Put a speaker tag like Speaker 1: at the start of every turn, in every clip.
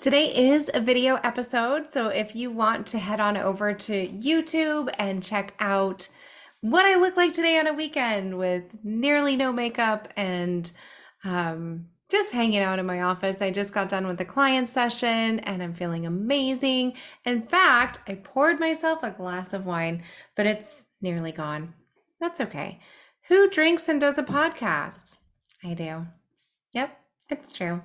Speaker 1: Today is a video episode, so if you want to head on over to YouTube and check out what I look like today on a weekend with nearly no makeup and just hanging out in my office. I just got done with a client session and I'm feeling amazing. In fact, I poured myself a glass of wine, but it's nearly gone. That's okay. Who drinks and does a podcast? I do. Yep, it's true.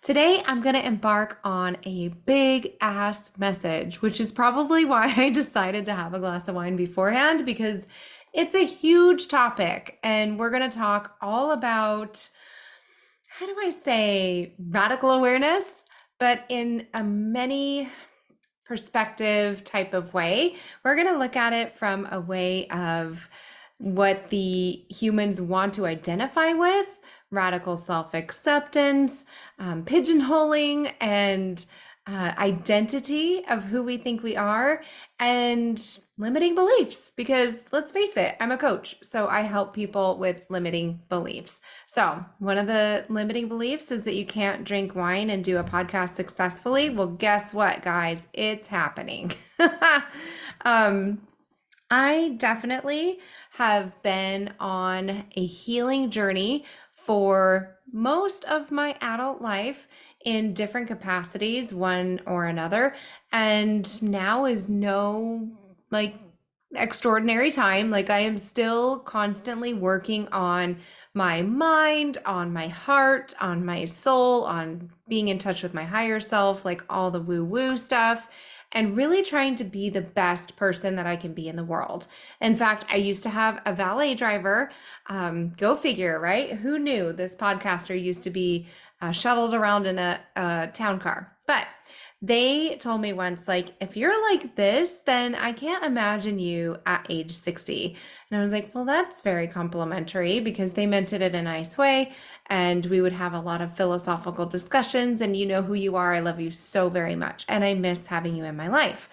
Speaker 1: Today, I'm going to embark on a big ass message, which is probably why I decided to have a glass of wine beforehand, because it's a huge topic. And we're going to talk all about, how do I say, radical awareness, but in a many perspective type of way. We're going to look at it from a way of what the humans want to identify with, radical self-acceptance, pigeonholing, and identity of who we think we are, and limiting beliefs. Because let's face it, I'm a coach, so I help people with limiting beliefs. So one of the limiting beliefs is that you can't drink wine and do a podcast successfully. Well, guess what, guys? It's happening. I definitely have been on a healing journey for most of my adult life in different capacities, one or another. And now is no extraordinary time. Like, I am still constantly working on my mind, on my heart, on my soul, on being in touch with my higher self, like all the woo-woo stuff, and really trying to be the best person that I can be in the world. In fact, I used to have a valet driver. Go figure, right? Who knew this podcaster used to be shuttled around in a town car? But they told me once, like, if you're like this, then I can't imagine you at age 60. And I was like, well, that's very complimentary, because they meant it in a nice way. And we would have a lot of philosophical discussions. And you know who you are. I love you so very much. And I miss having you in my life.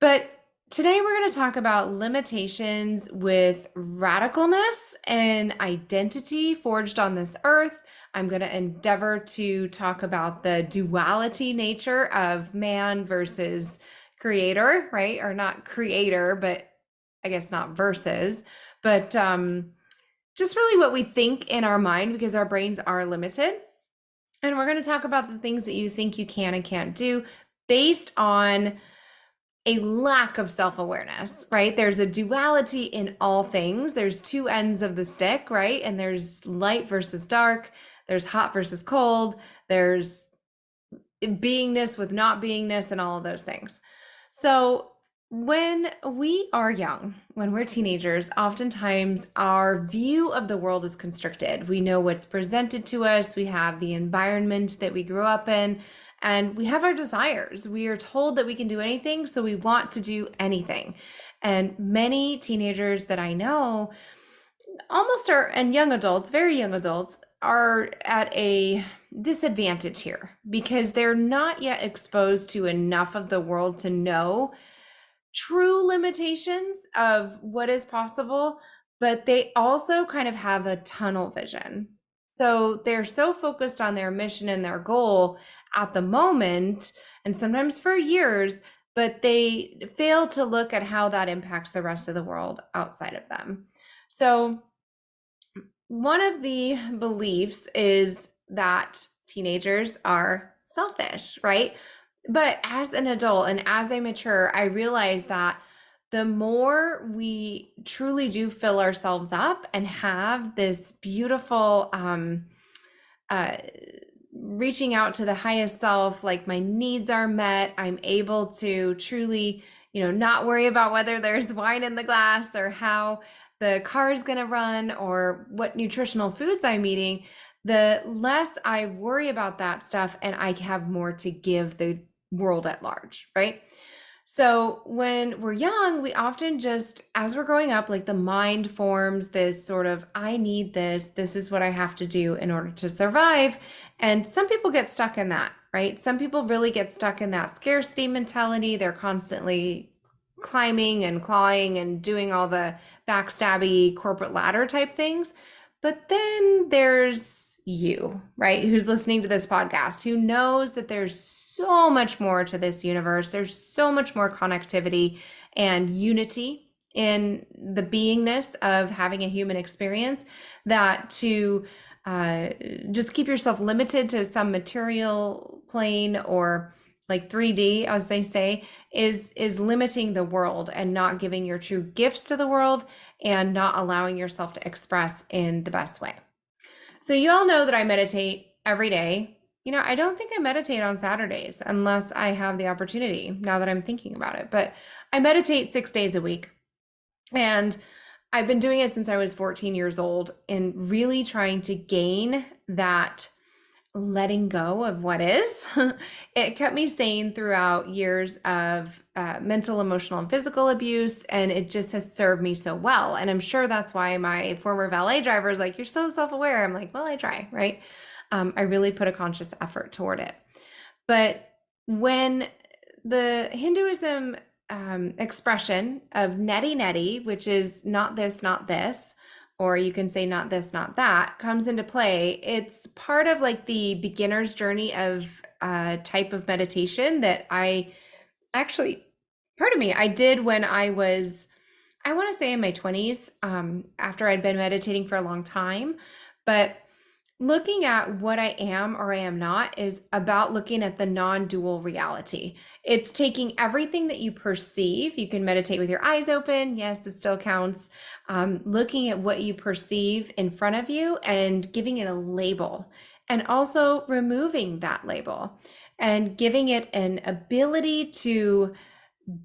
Speaker 1: But today we're going to talk about limitations with radicalness and identity forged on this earth. I'm going to endeavor to talk about the duality nature of man versus creator, right? Or not creator, but I guess not versus, but just really what we think in our mind, because our brains are limited. And we're going to talk about the things that you think you can and can't do based on a lack of self-awareness, right? There's a duality in all things. There's two ends of the stick, right? And there's light versus dark. There's hot versus cold. There's beingness with not beingness and all of those things. So when we are young, when we're teenagers, oftentimes our view of the world is constricted. We know what's presented to us. We have the environment that we grew up in, and we have our desires. We are told that we can do anything, so we want to do anything. And many teenagers that I know almost are, and young adults, very young adults, are at a disadvantage here, because they're not yet exposed to enough of the world to know true limitations of what is possible, but they also kind of have a tunnel vision. So they're so focused on their mission and their goal at the moment, and sometimes for years, but they fail to look at how that impacts the rest of the world outside of them. So one of the beliefs is that teenagers are selfish, right? But as an adult and as I mature, I realize that the more we truly do fill ourselves up and have this beautiful reaching out to the highest self, like my needs are met, I'm able to truly, not worry about whether there's wine in the glass or how the car is going to run or what nutritional foods I'm eating, the less I worry about that stuff and I have more to give the world at large, right? So when we're young, we often just, as we're growing up, like the mind forms this sort of, I need this is what I have to do in order to survive. And some people get stuck in that, right? Some people really get stuck in that scarcity mentality. They're constantly climbing and clawing and doing all the backstabby corporate ladder type things. But then there's you, right? Who's listening to this podcast, who knows that there's so much more to this universe. There's so much more connectivity and unity in the beingness of having a human experience, that to uh, just keep yourself limited to some material plane, or like 3D, as they say, is limiting the world and not giving your true gifts to the world, and not allowing yourself to express in the best way. So you all know that I meditate every day. I don't think I meditate on Saturdays unless I have the opportunity, now that I'm thinking about it. But I meditate 6 days a week. And I've been doing it since I was 14 years old, and really trying to gain that letting go of what is. It kept me sane throughout years of mental, emotional, and physical abuse, and it just has served me so well. And I'm sure that's why my former valet driver is like, "You're so self-aware." I'm like, well, I try, right? I really put a conscious effort toward it. But when the Hinduism expression of neti neti, which is not this, not this, or you can say not this, not that, comes into play, it's part of like the beginner's journey of a type of meditation that I actually, pardon me, I did when I was, I want to say in my 20s, after I'd been meditating for a long time. But looking at what I am or I am not is about looking at the non-dual reality. It's taking everything that you perceive. You can meditate with your eyes open. Yes, it still counts. Looking at what you perceive in front of you and giving it a label, and also removing that label and giving it an ability to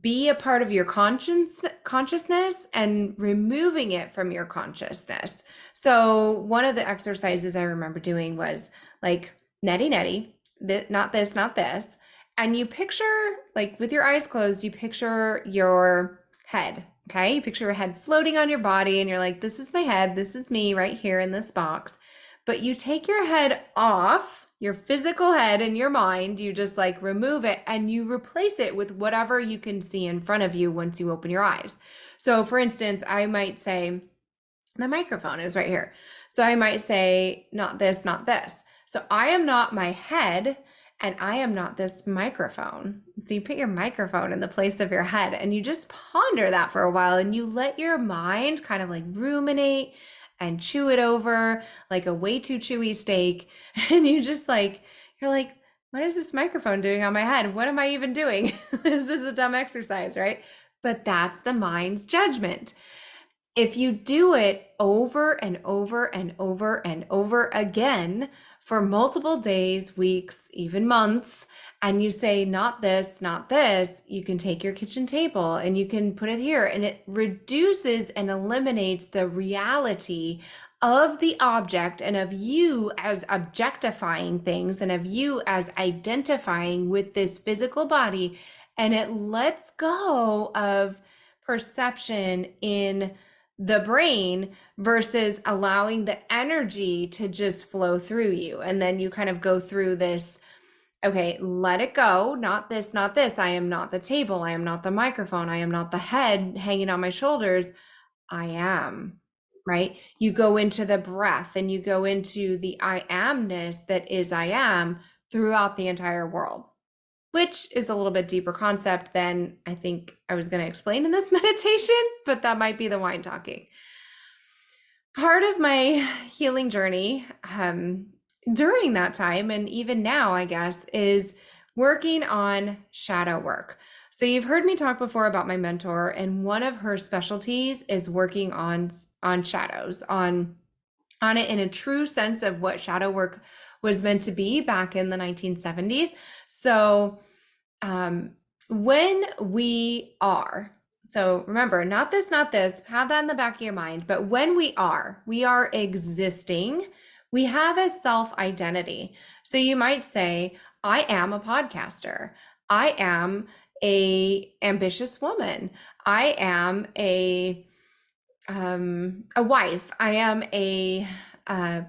Speaker 1: be a part of your consciousness, and removing it from your consciousness. So one of the exercises I remember doing was like neti neti, not this, not this. And you picture, like with your eyes closed, you picture your head. Okay. You picture your head floating on your body, and you're like, this is my head. This is me right here in this box. But you take your head off, your physical head and your mind, you just like remove it, and you replace it with whatever you can see in front of you once you open your eyes. So for instance, I might say, the microphone is right here. So I might say, not this, not this. So I am not my head, and I am not this microphone. So you put your microphone in the place of your head, and you just ponder that for a while, and you let your mind kind of like ruminate and chew it over like a way too chewy steak. And you just like, you're like, what is this microphone doing on my head? What am I even doing? Is this a dumb exercise, right? But that's the mind's judgment. If you do it over and over and over and over again for multiple days, weeks, even months, and you say, not this, not this, you can take your kitchen table and you can put it here, and it reduces and eliminates the reality of the object, and of you as objectifying things, and of you as identifying with this physical body. And it lets go of perception in the brain versus allowing the energy to just flow through you. And then you kind of go through this, okay, let it go. Not this, not this. I am not the table. I am not the microphone. I am not the head hanging on my shoulders. I am, right? You go into the breath, and you go into the I amness that is I am throughout the entire world, which is a little bit deeper concept than I think I was going to explain in this meditation, but that might be the wine talking. Part of my healing journey during that time, and even now, I guess, is working on shadow work. So you've heard me talk before about my mentor, and one of her specialties is working on shadows, on it in a true sense of what shadow work was meant to be back in the 1970s. So when we are, so remember, not this, not this, have that in the back of your mind, but when we are existing, we have a self-identity. So you might say, I am a podcaster. I am a ambitious woman. I am a wife. I am a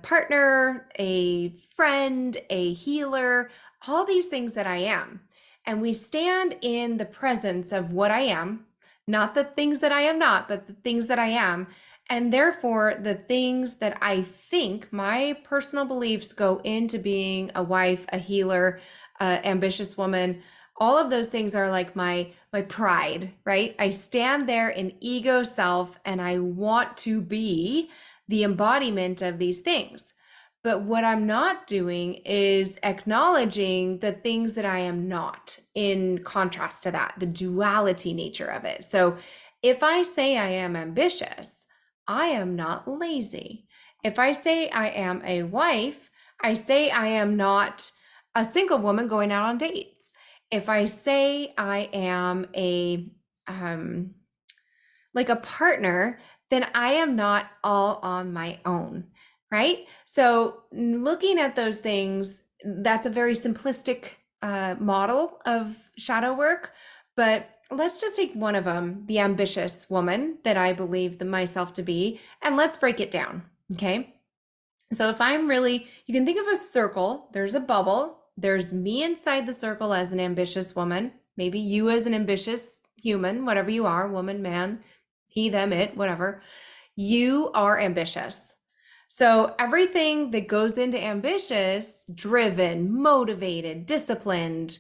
Speaker 1: partner, a friend, a healer, all these things that I am. And we stand in the presence of what I am, not the things that I am not, but the things that I am. And therefore, the things that I think, my personal beliefs, go into being a wife, a healer, ambitious woman. All of those things are like my pride, right? I stand there in ego self and I want to be the embodiment of these things. But what I'm not doing is acknowledging the things that I am not, in contrast to that, the duality nature of it. So if I say I am ambitious, I am not lazy. If I say I am a wife, I say I am not a single woman going out on dates. If I say I am a like a partner, then I am not all on my own, right? So looking at those things, that's a very simplistic model of shadow work, but let's just take one of them, the ambitious woman that I believe myself to be, and let's break it down, okay? So if I'm really, you can think of a circle, there's a bubble, there's me inside the circle as an ambitious woman, maybe you as an ambitious human, whatever you are, woman, man, he, them, it, whatever. You are ambitious. So everything that goes into ambitious, driven, motivated, disciplined,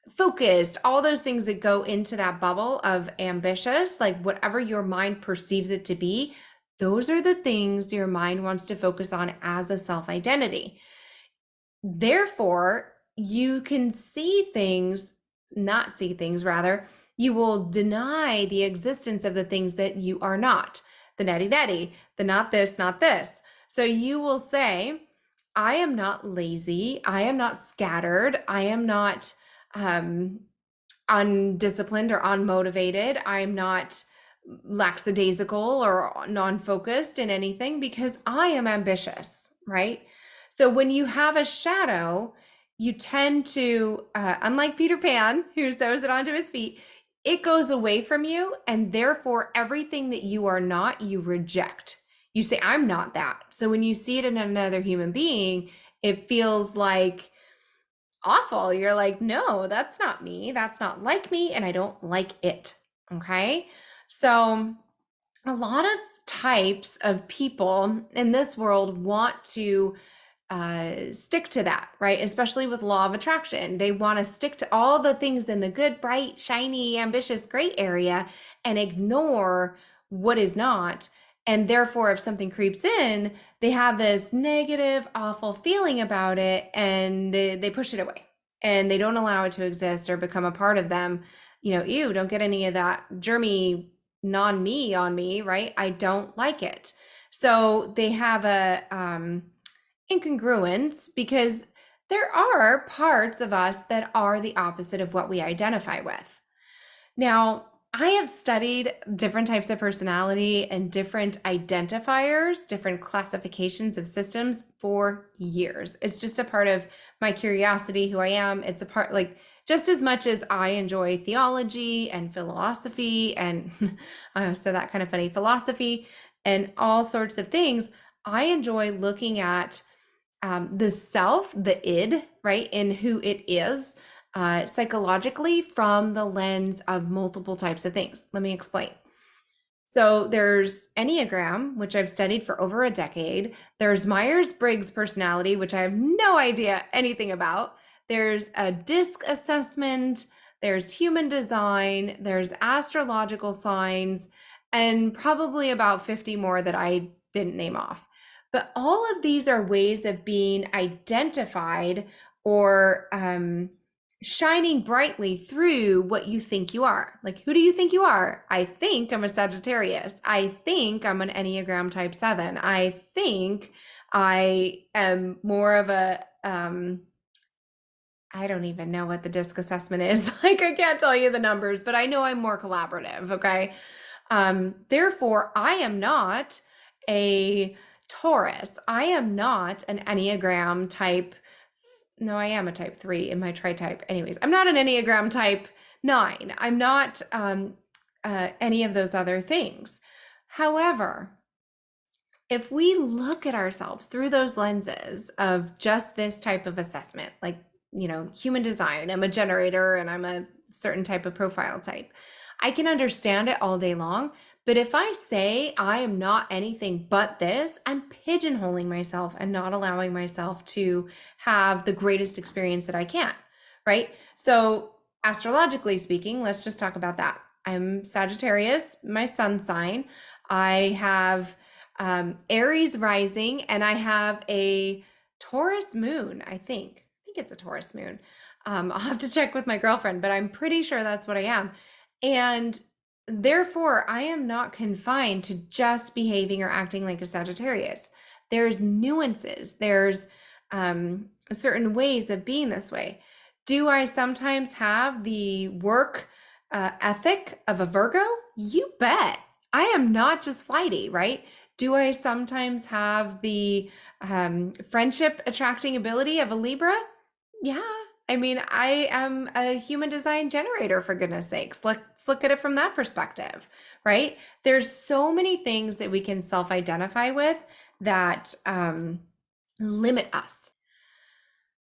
Speaker 1: focused, all those things that go into that bubble of ambitious, like whatever your mind perceives it to be, those are the things your mind wants to focus on as a self-identity. Therefore, you can see things, not see things, rather, you will deny the existence of the things that you are not, the natty, the not this, not this. So you will say, I am not lazy. I am not scattered. I am not undisciplined or unmotivated. I'm not lackadaisical or non-focused in anything because I am ambitious, right? So when you have a shadow, you tend to, unlike Peter Pan, who sews it onto his feet, it goes away from you, and therefore everything that you are not, you reject. You say, I'm not that. So when you see it in another human being, it feels like awful. You're like, no, that's not me. That's not like me, and I don't like it. Okay. So a lot of types of people in this world want to stick to that, right? Especially with law of attraction. They want to stick to all the things in the good, bright, shiny, ambitious, great area and ignore what is not. And therefore, if something creeps in, they have this negative, awful feeling about it and they push it away and they don't allow it to exist or become a part of them. You know, ew, don't get any of that germy non-me on me, right? I don't like it. So they have a incongruence because there are parts of us that are the opposite of what we identify with. Now, I have studied different types of personality and different identifiers, different classifications of systems for years. It's just a part of my curiosity, who I am. It's a part, like, just as much as I enjoy theology and philosophy and I said that kind of funny, philosophy and all sorts of things, I enjoy looking at the self, the id, right, in who it is psychologically from the lens of multiple types of things. Let me explain. So there's Enneagram, which I've studied for over a decade. There's Myers-Briggs personality, which I have no idea anything about. There's a DISC assessment. There's human design. There's astrological signs, and probably about 50 more that I didn't name off. But all of these are ways of being identified or shining brightly through what you think you are. Like, who do you think you are? I think I'm a Sagittarius. I think I'm an Enneagram type 7. I think I am more of a, I don't even know what the DISC assessment is. Like, I can't tell you the numbers, but I know I'm more collaborative. Okay. Therefore, I am not a Taurus. I am not an Enneagram type. No, I am a type 3 in my tri-type. Anyways, I'm not an Enneagram type 9. I'm not any of those other things. However, if we look at ourselves through those lenses of just this type of assessment, like, you know, human design, I'm a generator and I'm a certain type of profile type, I can understand it all day long, But if I say I am not anything but this, I'm pigeonholing myself and not allowing myself to have the greatest experience that I can, right? So, astrologically speaking, let's just talk about that. I'm Sagittarius, my sun sign. I have Aries rising, and I have a Taurus moon, I think. I think it's a Taurus moon. I'll have to check with my girlfriend, but I'm pretty sure that's what I am. And therefore, I am not confined to just behaving or acting like a Sagittarius. There's nuances, there's certain ways of being this way. Do I sometimes have the work ethic of a Virgo? You bet. I am not just flighty, right? Do I sometimes have the friendship attracting ability of a Libra? Yeah. I mean, I am a human design generator, for goodness sakes. Let's look at it from that perspective, right? There's so many things that we can self-identify with that limit us.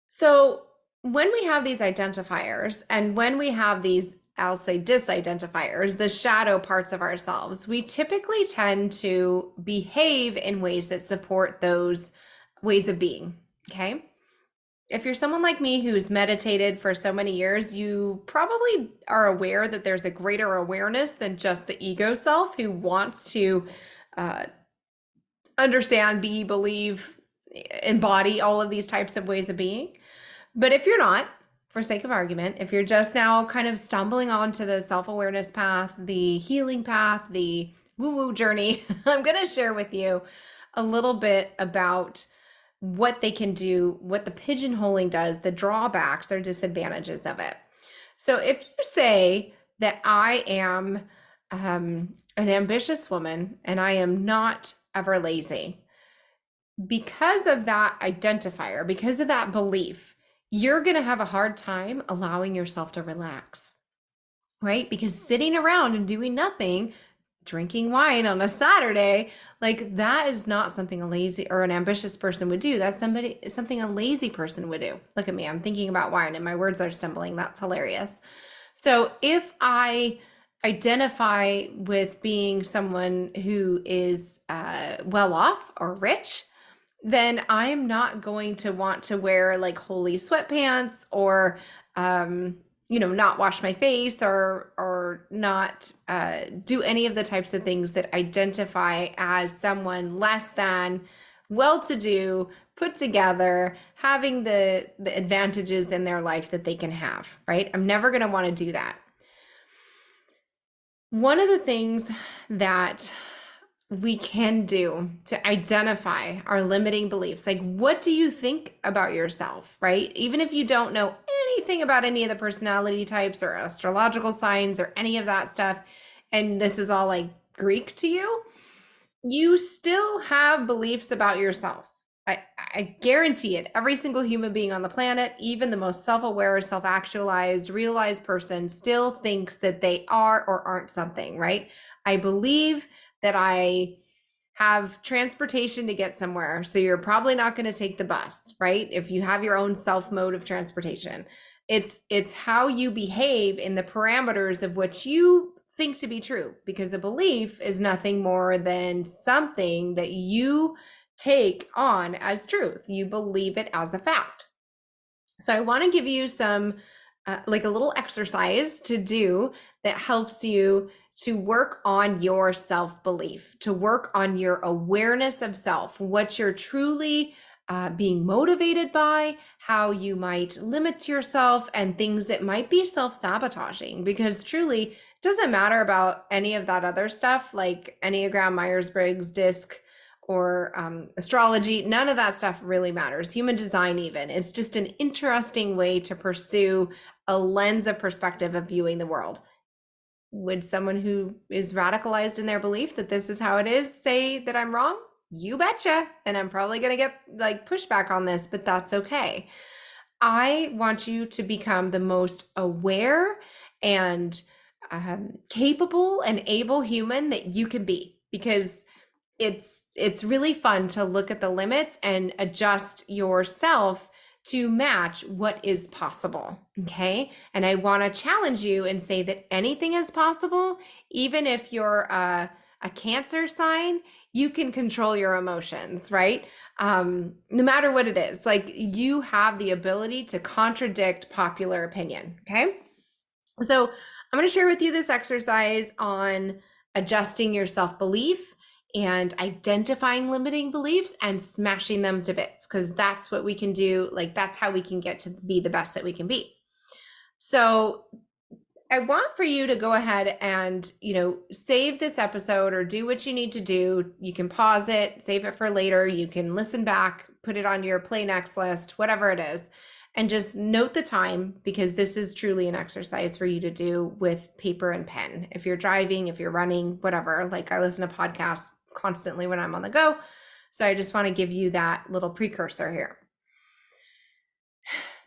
Speaker 1: So when we have these identifiers and when we have these, I'll say disidentifiers, the shadow parts of ourselves, we typically tend to behave in ways that support those ways of being. Okay. If you're someone like me who's meditated for so many years, you probably are aware that there's a greater awareness than just the ego self who wants to uh, understand, be, believe, embody all of these types of ways of being. But if you're not, for sake of argument, if you're just now kind of stumbling onto the self-awareness path, the healing path, the woo-woo journey, I'm going to share with you a little bit about what they can do, what the pigeonholing does, the drawbacks or disadvantages of it. So if you say that I am an ambitious woman and I am not ever lazy, because of that identifier, because of that belief, you're going to have a hard time allowing yourself to relax, right? Because sitting around and doing nothing, drinking wine on a Saturday, like that is not something a lazy or an ambitious person would do. That's something a lazy person would do. Look at me, I'm thinking about wine and my words are stumbling. That's hilarious. So if I identify with being someone who is well off or rich, then I'm not going to want to wear like holy sweatpants or not wash my face or not do any of the types of things that identify as someone less than well-to-do, put together, having the advantages in their life that they can have, right? I'm never going to want to do that. One of the things that we can do to identify our limiting beliefs, like what do you think about yourself, right? Even if you don't know anything about any of the personality types or astrological signs or any of that stuff, and this is all like Greek to you, you still have beliefs about yourself. I guarantee it. Every single human being on the planet, even the most self-aware, self-actualized, realized person, still thinks that they are or aren't something, right? I believe that I have transportation to get somewhere. So you're probably not going to take the bus, right? If you have your own self mode of transportation. It's how you behave in the parameters of what you think to be true, because a belief is nothing more than something that you take on as truth. You believe it as a fact. So I want to give you some like a little exercise to do that helps you to work on your self-belief, to work on your awareness of self, what you're truly being motivated by, how you might limit yourself, and things that might be self-sabotaging. Because truly, it doesn't matter about any of that other stuff like Enneagram, Myers-Briggs, DISC, or astrology. None of that stuff really matters. Human design even. It's just an interesting way to pursue a lens of perspective of viewing the world. Would someone who is radicalized in their belief that this is how it is say that I'm wrong? You betcha. And I'm probably going to get like pushback on this, but that's okay. I want you to become the most aware and capable and able human that you can be, because it's really fun to look at the limits and adjust yourself to match what is possible. Okay. And I want to challenge you and say that anything is possible, even if you're a a Cancer sign, you can control your emotions, right? No matter what it is, like you have the ability to contradict popular opinion. Okay. So I'm going to share with you this exercise on adjusting your self belief and identifying limiting beliefs and smashing them to bits, because that's what we can do. Like, that's how we can get to be the best that we can be. So I want for you to go ahead and, save this episode or do what you need to do. You can pause it, save it for later. You can listen back, put it on your play next list, whatever it is, and just note the time, because this is truly an exercise for you to do with paper and pen. If you're driving, if you're running, whatever, like I listen to podcasts constantly when I'm on the go. So I just want to give you that little precursor here.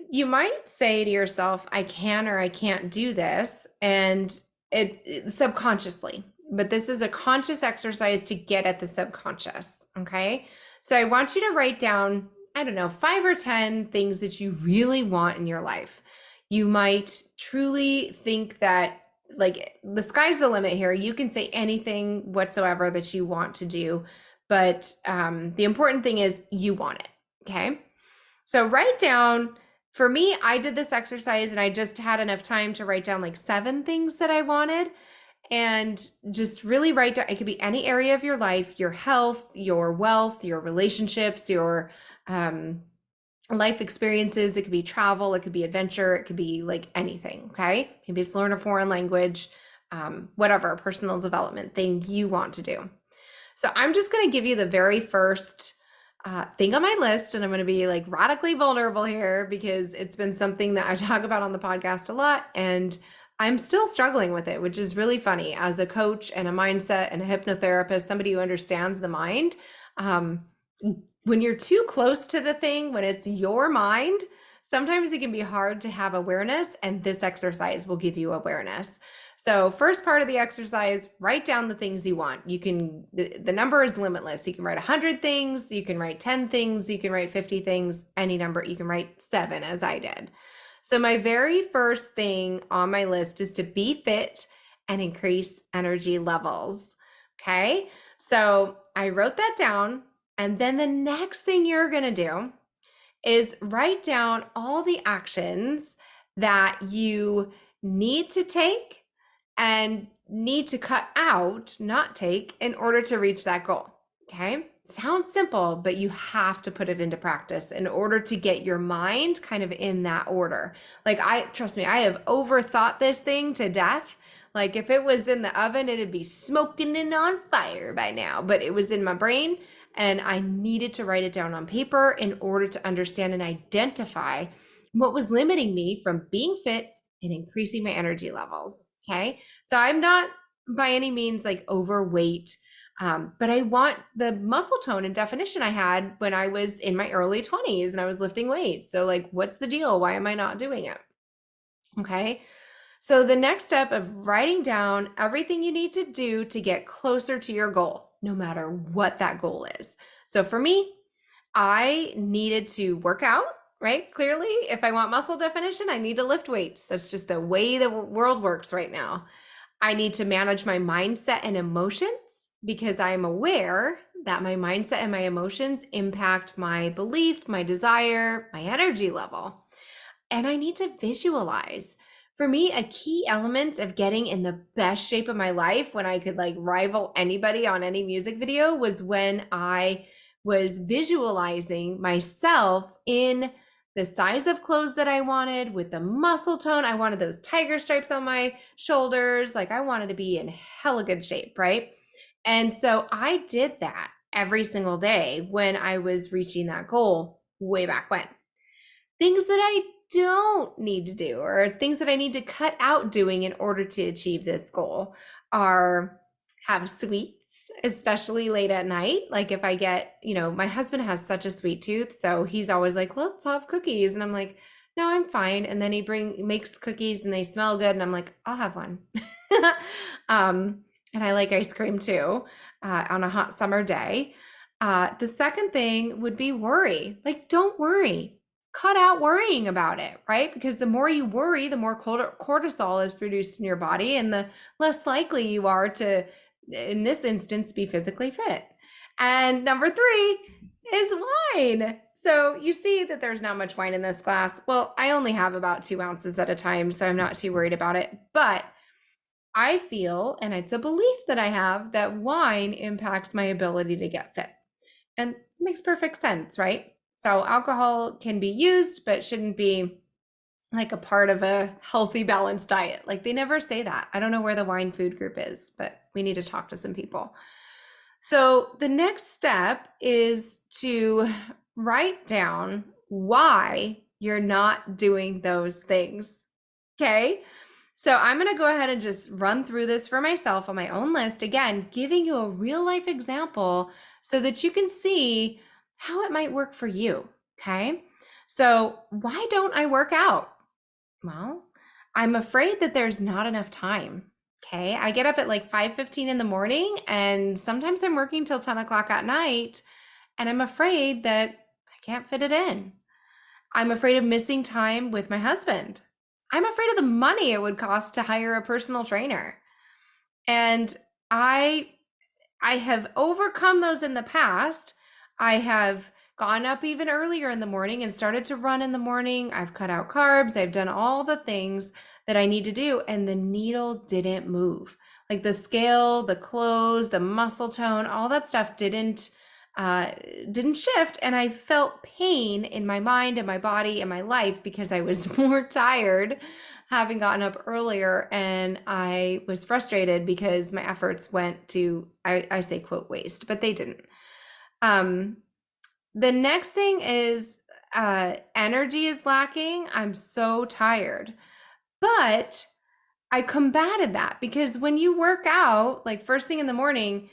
Speaker 1: You might say to yourself, I can or I can't do this, and it subconsciously, but this is a conscious exercise to get at the subconscious. Okay. So I want you to write down, I don't know, 5 or 10 things that you really want in your life. You might truly think that, like, the sky's the limit here. You can say anything whatsoever that you want to do, but the important thing is you want it. Okay. So write down, for me, I did this exercise and I just had enough time to write down like 7 things that I wanted, and just really write down. It could be any area of your life, your health, your wealth, your relationships, your life experiences. It could be travel, it could be adventure, it could be like anything. Okay. Maybe it's learn a foreign language, whatever personal development thing you want to do. So I'm just going to give you the very first thing on my list, and I'm going to be like radically vulnerable here because it's been something that I talk about on the podcast a lot, and I'm still struggling with it, which is really funny. As a coach and a mindset and a hypnotherapist, somebody who understands the mind, when you're too close to the thing, when it's your mind, sometimes it can be hard to have awareness, and this exercise will give you awareness. So first part of the exercise, write down the things you want. You can, the number is limitless. You can write 100 things, you can write 10 things, you can write 50 things, any number. You can write 7, as I did. So my very first thing on my list is to be fit and increase energy levels. Okay. So I wrote that down. And then the next thing you're going to do is write down all the actions that you need to take and need to cut out, not take, in order to reach that goal. Okay. Sounds simple, but you have to put it into practice in order to get your mind kind of in that order. Like, trust me, I have overthought this thing to death. Like, if it was in the oven, it'd be smoking and on fire by now, but it was in my brain and I needed to write it down on paper in order to understand and identify what was limiting me from being fit and increasing my energy levels. Okay. So I'm not by any means like overweight, but I want the muscle tone and definition I had when I was in my early 20s and I was lifting weights. So, like, what's the deal? Why am I not doing it? Okay. So the next step of writing down everything you need to do to get closer to your goal, no matter what that goal is. So for me, I needed to work out, right? Clearly, if I want muscle definition, I need to lift weights. That's just the way the world works right now. I need to manage my mindset and emotions because I'm aware that my mindset and my emotions impact my belief, my desire, my energy level. And I need to visualize. For me, a key element of getting in the best shape of my life, when I could like rival anybody on any music video, was when I was visualizing myself in the size of clothes that I wanted, with the muscle tone. I wanted those tiger stripes on my shoulders. Like, I wanted to be in hella good shape, right? And so I did that every single day when I was reaching that goal way back when. Things that I don't need to do, or things that I need to cut out doing in order to achieve this goal, are have sweets, especially late at night. Like, if I get, my husband has such a sweet tooth, so he's always like, let's have cookies. And I'm like, no, I'm fine. And then he makes cookies and they smell good. And I'm like, I'll have one. And I like ice cream too, on a hot summer day. The second thing would be worry. Like, don't worry. Cut out worrying about it, right? Because the more you worry, the more cortisol is produced in your body, and the less likely you are to in this instance, be physically fit. And number three is wine. So you see that there's not much wine in this glass. Well, I only have about 2 ounces at a time, so I'm not too worried about it. But I feel, and it's a belief that I have, that wine impacts my ability to get fit. And it makes perfect sense, right? So alcohol can be used, but shouldn't be like a part of a healthy, balanced diet. Like they never say that. I don't know where the wine food group is, but we need to talk to some people. So the next step is to write down why you're not doing those things. Okay. So I'm going to go ahead and just run through this for myself on my own list. Again, giving you a real life example so that you can see how it might work for you. Okay. So why don't I work out? Well, I'm afraid that there's not enough time. Okay. I get up at like 5:15 in the morning and sometimes I'm working till 10 o'clock at night and I'm afraid that I can't fit it in. I'm afraid of missing time with my husband. I'm afraid of the money it would cost to hire a personal trainer. And I I have overcome those in the past. I have gone up even earlier in the morning and started to run in the morning. I've cut out carbs. I've done all the things that I need to do, and the needle didn't move. Like the scale, the clothes, the muscle tone, all that stuff didn't shift, and I felt pain in my mind and my body and my life because I was more tired having gotten up earlier, and I was frustrated because my efforts went to, I say quote waste, but they didn't. The next thing is energy is lacking. I'm so tired, but I combated that because when you work out, like first thing in the morning,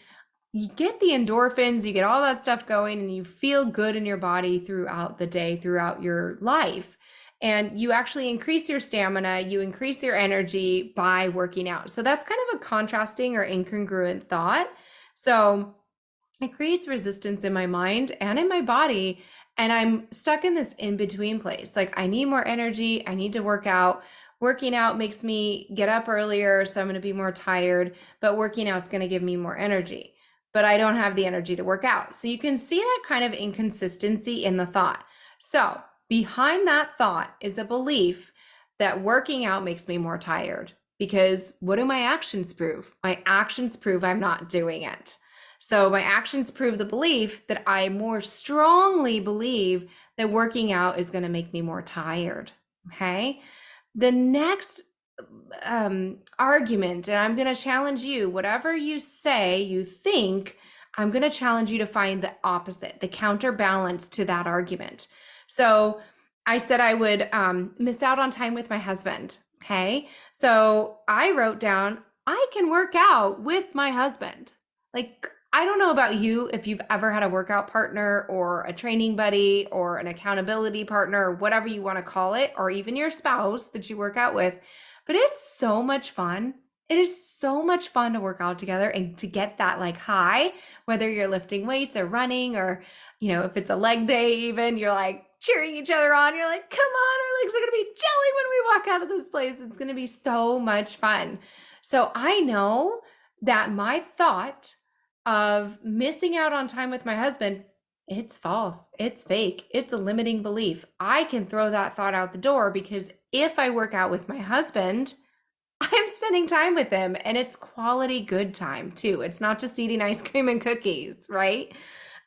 Speaker 1: you get the endorphins, you get all that stuff going, and you feel good in your body throughout the day, throughout your life. And you actually increase your stamina, you increase your energy by working out. So that's kind of a contrasting or incongruent thought. So it creates resistance in my mind and in my body. And I'm stuck in this in between place. Like, I need more energy. I need to work out. Working out makes me get up earlier, so I'm going to be more tired, but working out is going to give me more energy. But I don't have the energy to work out. So you can see that kind of inconsistency in the thought. So behind that thought is a belief that working out makes me more tired. Because what do my actions prove? My actions prove I'm not doing it. So my actions prove the belief that I more strongly believe that working out is going to make me more tired. Okay. The next argument, and I'm going to challenge you, whatever you say, you think, I'm going to challenge you to find the opposite, the counterbalance to that argument. So I said I would miss out on time with my husband. Okay. So I wrote down, I can work out with my husband. Like, I don't know about you if you've ever had a workout partner or a training buddy or an accountability partner, or whatever you want to call it, or even your spouse that you work out with, but it's so much fun. It is so much fun to work out together and to get that like high, whether you're lifting weights or running, or, if it's a leg day, even you're like cheering each other on. You're like, come on, our legs are going to be jelly when we walk out of this place. It's going to be so much fun. So I know that my thought of missing out on time with my husband, it's false. It's fake. It's a limiting belief. I can throw that thought out the door because if I work out with my husband, I'm spending time with him, and it's quality good time too. It's not just eating ice cream and cookies, right?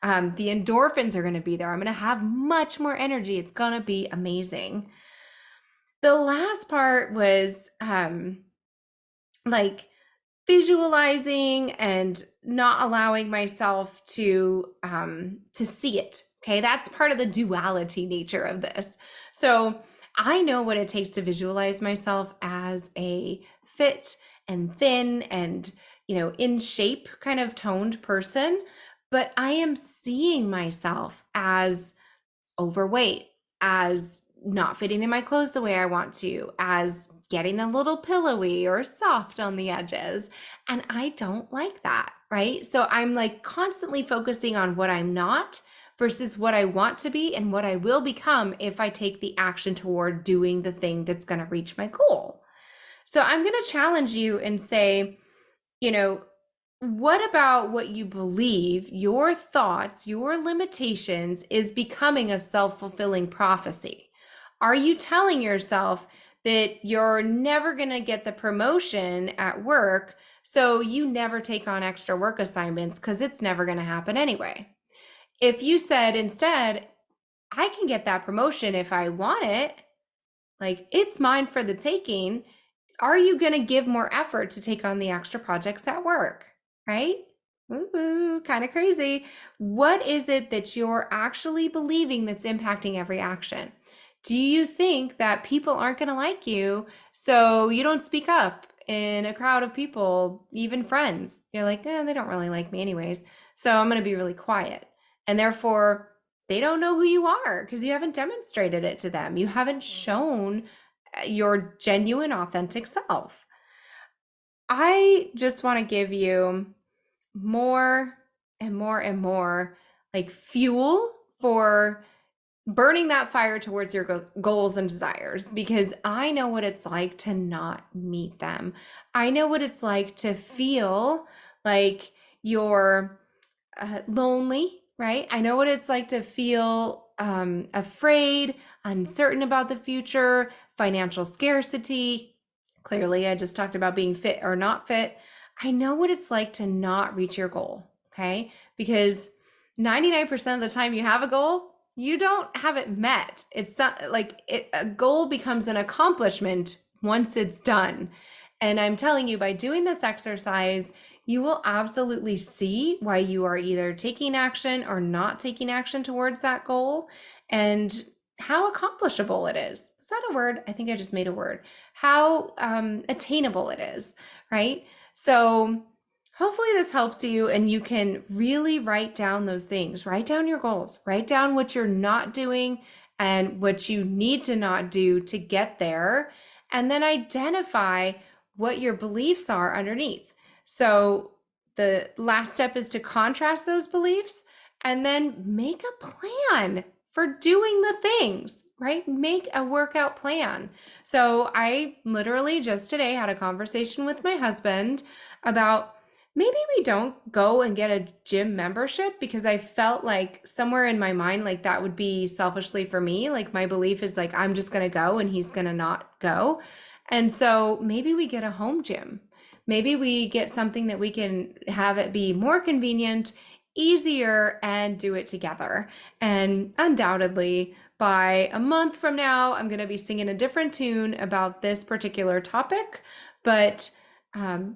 Speaker 1: The endorphins are going to be there. I'm going to have much more energy. It's going to be amazing. The last part was like visualizing and not allowing myself to see it. Okay, that's part of the duality nature of this. So I know what it takes to visualize myself as a fit and thin and in shape kind of toned person, but I am seeing myself as overweight, as not fitting in my clothes the way I want to, as getting a little pillowy or soft on the edges. And I don't like that, right? So I'm like constantly focusing on what I'm not versus what I want to be and what I will become if I take the action toward doing the thing that's going to reach my goal. So I'm going to challenge you and say, What about what you believe, your thoughts, your limitations is becoming a self-fulfilling prophecy? Are you telling yourself that you're never going to get the promotion at work, so you never take on extra work assignments because it's never going to happen anyway? If you said instead, I can get that promotion if I want it, like it's mine for the taking, are you going to give more effort to take on the extra projects at work? Right? Ooh, kind of crazy. What is it that you're actually believing that's impacting every action? Do you think that people aren't going to like you, so you don't speak up in a crowd of people, even friends? You're like, they don't really like me anyways, so I'm going to be really quiet. And therefore, they don't know who you are because you haven't demonstrated it to them. You haven't shown your genuine, authentic self. I just want to give you more and more and more like fuel for burning that fire towards your goals and desires, because I know what it's like to not meet them. I know what it's like to feel like you're lonely, right? I know what it's like to feel afraid, uncertain about the future, financial scarcity. Clearly, I just talked about being fit or not fit. I know what it's like to not reach your goal, okay? Because 99% of the time you have a goal, you don't have it met. It's not like a goal becomes an accomplishment once it's done. And I'm telling you, by doing this exercise, you will absolutely see why you are either taking action or not taking action towards that goal, and how accomplishable it is. Is that a word? I think I just made a word. How attainable it is, right? So hopefully this helps you and you can really write down those things. Write down your goals. Write down what you're not doing and what you need to not do to get there. And then identify what your beliefs are underneath. So the last step is to contrast those beliefs and then make a plan for doing the things, right? Make a workout plan. So I literally just today had a conversation with my husband about maybe we don't go and get a gym membership, because I felt like somewhere in my mind, like that would be selfishly for me. Like my belief is like, I'm just going to go and he's going to not go. And so maybe we get a home gym. Maybe we get something that we can have it be more convenient, easier, and do it together. And undoubtedly, by a month from now, I'm going to be singing a different tune about this particular topic. But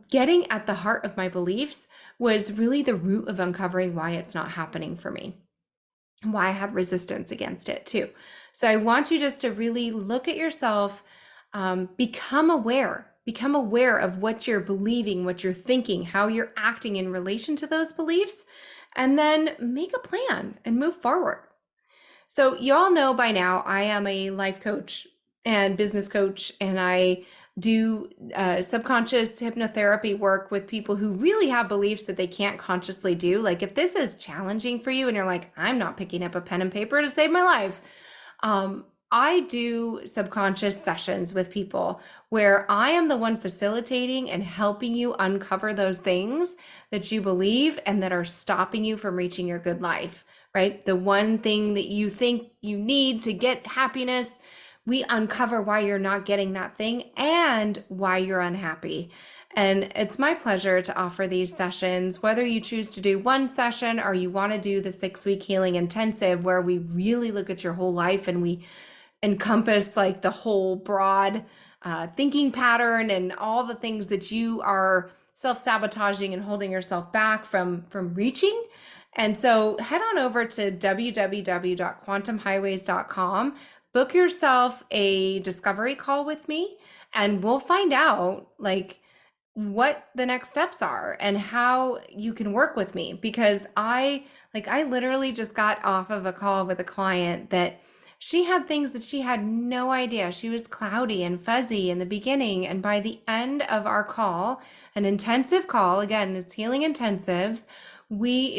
Speaker 1: getting at the heart of my beliefs was really the root of uncovering why it's not happening for me, and why I had resistance against it too. So I want you just to really look at yourself, become aware of what you're believing, what you're thinking, how you're acting in relation to those beliefs, and then make a plan and move forward. So you all know by now, I am a life coach and business coach, and I do subconscious hypnotherapy work with people who really have beliefs that they can't consciously do. Like if this is challenging for you and you're like, I'm not picking up a pen and paper to save my life. I do subconscious sessions with people where I am the one facilitating and helping you uncover those things that you believe and that are stopping you from reaching your good life, right? The one thing that you think you need to get happiness, we uncover why you're not getting that thing and why you're unhappy. And it's my pleasure to offer these sessions, whether you choose to do one session or you want to do the 6-week healing intensive, where we really look at your whole life and we encompass like the whole broad thinking pattern and all the things that you are self-sabotaging and holding yourself back from reaching. And so head on over to www.quantumhighways.com, book yourself a discovery call with me, and we'll find out like what the next steps are and how you can work with me. Because I literally just got off of a call with a client that she had things that she had no idea. She was cloudy and fuzzy in the beginning. And by the end of our call, an intensive call, again, it's healing intensives,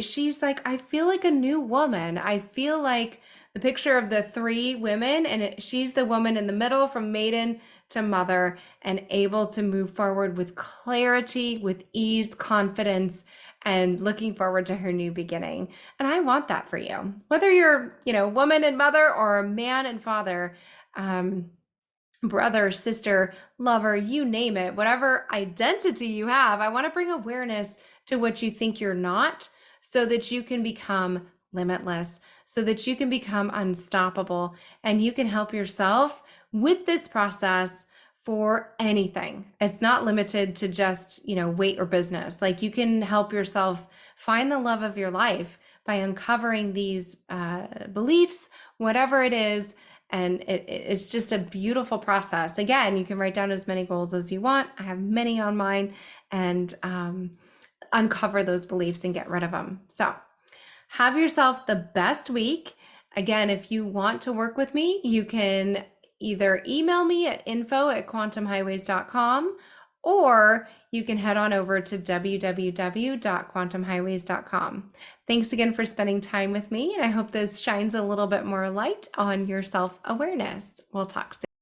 Speaker 1: she's like, I feel like a new woman. I feel like the picture of the 3 women, and she's the woman in the middle from maiden to mother and able to move forward with clarity, with ease, confidence, and looking forward to her new beginning. And I want that for you. Whether you're, woman and mother or a man and father, brother, sister, lover, you name it, whatever identity you have, I want to bring awareness to what you think you're not so that you can become limitless, so that you can become unstoppable, and you can help yourself with this process for anything. It's not limited to just, weight or business. Like, you can help yourself find the love of your life by uncovering these beliefs, whatever it is. And it's just a beautiful process. Again, you can write down as many goals as you want. I have many on mine, and uncover those beliefs and get rid of them. So have yourself the best week. Again, if you want to work with me, you can either email me at info@quantumhighways.com, or you can head on over to www.quantumhighways.com. Thanks again for spending time with me, and I hope this shines a little bit more light on your self-awareness. We'll talk soon.